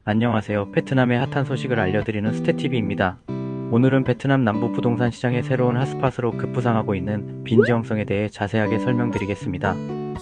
안녕하세요. 베트남의 핫한 소식을 알려드리는 스태TV입니다. 오늘은 베트남 남부 부동산 시장의 새로운 핫스팟으로 급부상하고 있는 빈지형성에 대해 자세하게 설명드리겠습니다.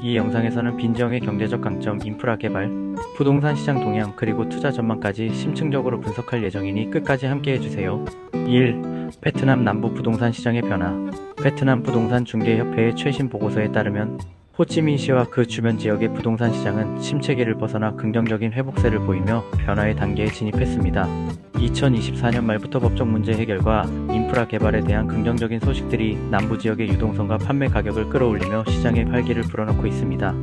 이 영상에서는 빈지형의 경제적 강점, 인프라 개발, 부동산 시장 동향, 그리고 투자 전망까지 심층적으로 분석할 예정이니 끝까지 함께해주세요. 1. 베트남 남부 부동산 시장의 변화. 베트남 부동산 중개협회의 최신 보고서에 따르면 호치민시와 그 주변 지역의 부동산 시장은 침체기를 벗어나 긍정적인 회복세를 보이며 변화의 단계에 진입했습니다. 2024년 말부터 법적 문제 해결과 인프라 개발에 대한 긍정적인 소식들이 남부 지역의 유동성과 판매 가격을 끌어올리며 시장의 활기를 불어넣고 있습니다.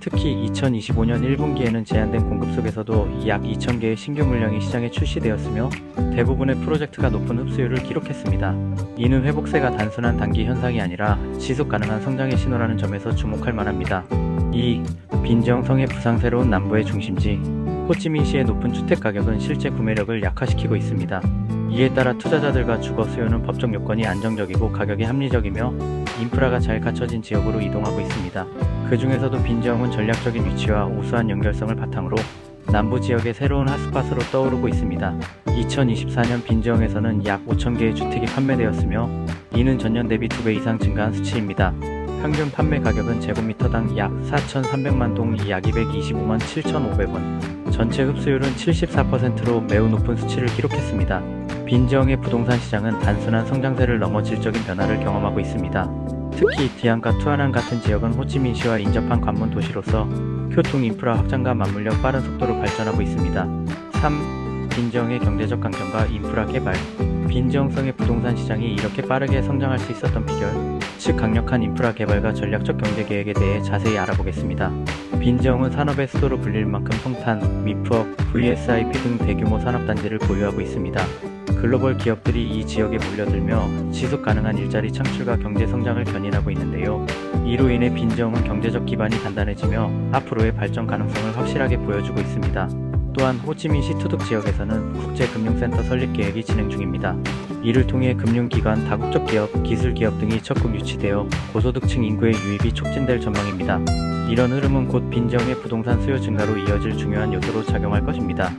특히 2025년 1분기에는 제한된 공급 속에서도 약 2,000개의 신규 물량이 시장에 출시되었으며 대부분의 프로젝트가 높은 흡수율을 기록했습니다. 이는 회복세가 단순한 단기 현상이 아니라 지속 가능한 성장의 신호라는 점에서 주목할 만합니다. 2. 빈지형성의 부상세로운 남부의 중심지. 호치민시의 높은 주택 가격은 실제 구매력을 약화시키고 있습니다. 이에 따라 투자자들과 주거 수요는 법적 요건이 안정적이고 가격이 합리적이며 인프라가 잘 갖춰진 지역으로 이동하고 있습니다. 그 중에서도 빈지형은 전략적인 위치와 우수한 연결성을 바탕으로 남부 지역의 새로운 핫스팟으로 떠오르고 있습니다. 2024년 빈지형에서는 약 5,000개의 주택이 판매되었으며 이는 전년 대비 2배 이상 증가한 수치입니다. 평균 판매 가격은 제곱미터당 약 4,300만 동, 약 225만 7,500원. 전체 흡수율은 74%로 매우 높은 수치를 기록했습니다. 빈지형의 부동산 시장은 단순한 성장세를 넘어 질적인 변화를 경험하고 있습니다. 특히 디안과 투아난 같은 지역은 호치민시와 인접한 관문 도시로서 교통 인프라 확장과 맞물려 빠른 속도로 발전하고 있습니다. 3. 빈지형의 경제적 강점과 인프라 개발. 빈지형성의 부동산 시장이 이렇게 빠르게 성장할 수 있었던 비결, 즉 강력한 인프라 개발과 전략적 경제 계획에 대해 자세히 알아보겠습니다. 빈지형은 산업의 수도로 불릴 만큼 송탄, 미프업, VSIP 등 대규모 산업단지를 보유하고 있습니다. 글로벌 기업들이 이 지역에 몰려들며 지속 가능한 일자리 창출과 경제 성장을 견인하고 있는데요. 이로 인해 빈지형은 경제적 기반이 단단해지며 앞으로의 발전 가능성을 확실하게 보여주고 있습니다. 또한 호치민시 투둑 지역에서는 국제금융센터 설립 계획이 진행 중입니다. 이를 통해 금융기관, 다국적 기업, 기술기업 등이 적극 유치되어 고소득층 인구의 유입이 촉진될 전망입니다. 이런 흐름은 곧 빈지형의 부동산 수요 증가로 이어질 중요한 요소로 작용할 것입니다.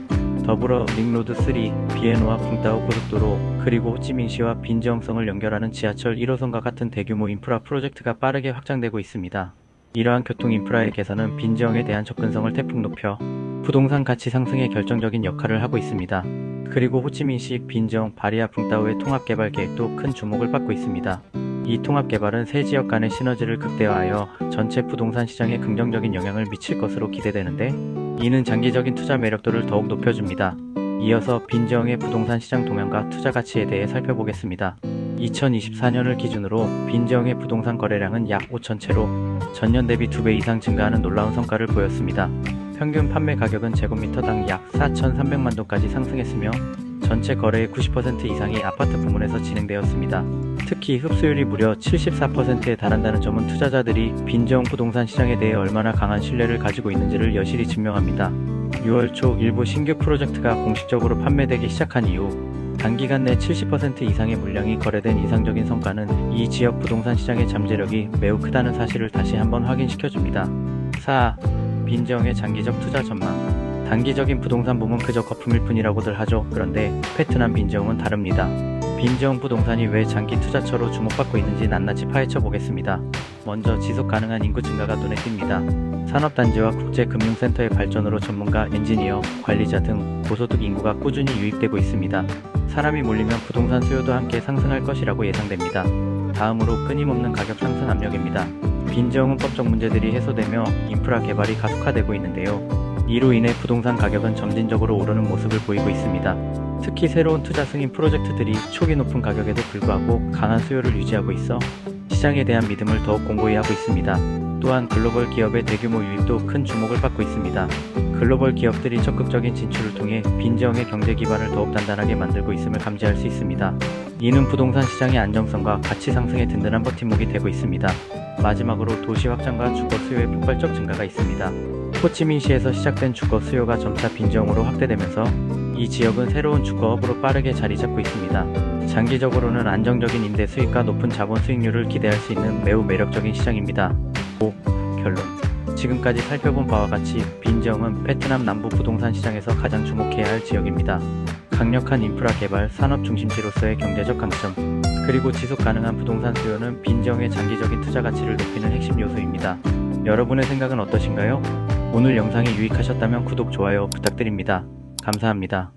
더불어 링로드3, 비에노와 붕따오 고속도로, 그리고 호치민시와 빈지형성을 연결하는 지하철 1호선과 같은 대규모 인프라 프로젝트가 빠르게 확장되고 있습니다. 이러한 교통 인프라의 개선은 빈지형에 대한 접근성을 대폭 높여 부동산 가치 상승에 결정적인 역할을 하고 있습니다. 그리고 호치민시, 빈지형, 바리아 붕따오의 통합개발 계획도 큰 주목을 받고 있습니다. 이 통합개발은 세 지역 간의 시너지를 극대화하여 전체 부동산 시장에 긍정적인 영향을 미칠 것으로 기대되는데 이는 장기적인 투자 매력도를 더욱 높여줍니다. 이어서 빈지형의 부동산 시장 동향과 투자 가치에 대해 살펴보겠습니다. 2024년을 기준으로 빈지형의 부동산 거래량은 약 5,000채로 전년 대비 2배 이상 증가하는 놀라운 성과를 보였습니다. 평균 판매 가격은 제곱미터당 약 4,300만 동까지 상승했으며 전체 거래의 90% 이상이 아파트 부문에서 진행되었습니다. 특히 흡수율이 무려 74%에 달한다는 점은 투자자들이 빈지형 부동산 시장에 대해 얼마나 강한 신뢰를 가지고 있는지를 여실히 증명합니다. 6월 초 일부 신규 프로젝트가 공식적으로 판매되기 시작한 이후 단기간 내 70% 이상의 물량이 거래된 인상적인 성과는 이 지역 부동산 시장의 잠재력이 매우 크다는 사실을 다시 한번 확인시켜줍니다. 4. 빈지형의 장기적 투자 전망. 단기적인 부동산 붐은 그저 거품일 뿐이라고들 하죠. 그런데 베트남 빈지형은 다릅니다. 빈지형 부동산이 왜 장기 투자처로 주목받고 있는지 낱낱이 파헤쳐 보겠습니다. 먼저 지속 가능한 인구 증가가 눈에 띕니다. 산업단지와 국제금융센터의 발전으로 전문가, 엔지니어, 관리자 등 고소득 인구가 꾸준히 유입되고 있습니다. 사람이 몰리면 부동산 수요도 함께 상승할 것이라고 예상됩니다. 다음으로 끊임없는 가격 상승 압력입니다. 빈지형은 법적 문제들이 해소되며 인프라 개발이 가속화되고 있는데요. 이로 인해 부동산 가격은 점진적으로 오르는 모습을 보이고 있습니다. 특히 새로운 투자 승인 프로젝트들이 초기 높은 가격에도 불구하고 강한 수요를 유지하고 있어 시장에 대한 믿음을 더욱 공고히 하고 있습니다. 또한 글로벌 기업의 대규모 유입도 큰 주목을 받고 있습니다. 글로벌 기업들이 적극적인 진출을 통해 빈지형의 경제 기반을 더욱 단단하게 만들고 있음을 감지할 수 있습니다. 이는 부동산 시장의 안정성과 가치 상승에 든든한 버팀목이 되고 있습니다. 마지막으로 도시 확장과 주거 수요의 폭발적 증가가 있습니다. 호치민시에서 시작된 주거 수요가 점차 빈지형으로 확대되면서 이 지역은 새로운 주거업으로 빠르게 자리 잡고 있습니다. 장기적으로는 안정적인 임대 수익과 높은 자본 수익률을 기대할 수 있는 매우 매력적인 시장입니다. 5. 결론. 지금까지 살펴본 바와 같이 빈정은 베트남 남부 부동산 시장에서 가장 주목해야 할 지역입니다. 강력한 인프라 개발, 산업 중심지로서의 경제적 강점, 그리고 지속 가능한 부동산 수요는 빈정의 장기적인 투자 가치를 높이는 핵심 요소입니다. 여러분의 생각은 어떠신가요? 오늘 영상이 유익하셨다면 구독, 좋아요 부탁드립니다. 감사합니다.